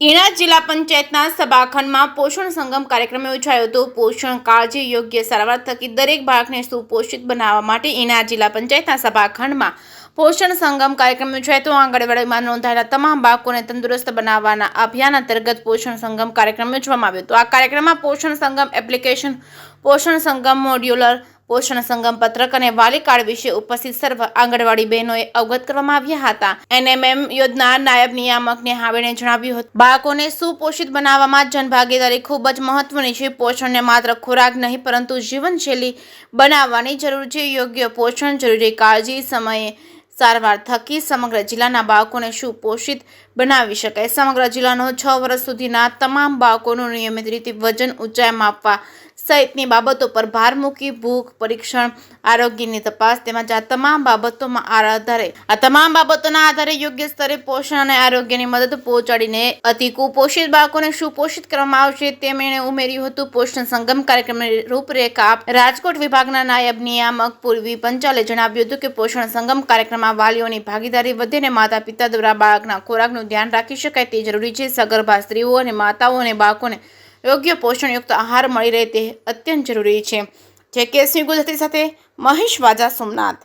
ઈણા જિલ્લા પંચાયતના સભાખંડમાં પોષણ સંગમ કાર્યક્રમ યોજાયો હતો। પોષણ કાળજી યોગ્ય સારવાર થકી દરેક બાળકને સુપોષિત બનાવવા માટે ઈણા જિલ્લા પંચાયતના સભાખંડમાં પોષણ સંગમ કાર્યક્રમ યોજાયો હતો। આંગણવાડીમાં નોંધાયેલા તમામ બાળકોને તંદુરસ્ત બનાવવાના અભિયાન અંતર્ગત પોષણ સંગમ કાર્યક્રમ યોજવામાં આવ્યો હતો। આ કાર્યક્રમમાં પોષણ સંગમ એપ્લિકેશન, પોષણ સંગમ મોડ્યુલર, પોષણ સંગમ પત્રક અને વાલી કાર્ડ વિશે ઉપસ્થિત સર્વ આંગણવાડી બહેનોએ અવગત કરવામાં આવ્યા હતા। એનએમએમ યોજના નાયબ નિયામક નેહાબેને જણાવ્યું હતું, બાળકોને સુપોષિત બનાવવામાં જનભાગીદારી ખૂબ જ મહત્વની છે। પોષણને માત્ર ખોરાક નહીં પરંતુ જીવનશૈલી બનાવવાની જરૂર છે। યોગ્ય પોષણ, જરૂરી કાળજી, સમયે સારવાર થકી સમગ્ર જિલ્લાના બાળકોને સુપોષિત બનાવી શકાય। સમગ્ર જિલ્લાનો 6 વર્ષ સુધીના તમામ બાળકોનું નિયમિત રીતે વજન, ઊંચાઈ માપવા સહિતની બાબતો પર ભાર મૂકી ભૂખ પરીક્ષણ, આરોગ્યની તપાસ તેમજ આ તમામ બાબતોના આધારે યોગ્ય સ્તરે પોષણ અને આરોગ્યની મદદ પહોંચાડીને અતિ કુપોષિત બાળકોને સુપોષિત કરવામાં આવશે તેમ એણે ઉમેર્યું હતું। પોષણ સંગમ કાર્યક્રમની રૂપરેખા રાજકોટ વિભાગના નાયબ નિયામક પૂર્વી પંચાલે જણાવ્યું હતું કે પોષણ સંગમ કાર્યક્રમમાં વાલીઓની ભાગીદારી વધે અને માતા પિતા દ્વારા બાળકના ખોરાકનું ધ્યાન રાખી શકાય તે જરૂરી છે। સગર્ભા સ્ત્રીઓ અને માતાઓ અને બાળકોને યોગ્ય પોષણયુક્ત આહાર મળી રહે તે અત્યંત જરૂરી છે। જે કેસની ગુજરાતી સાથે મહેશ વાજા, સોમનાથ।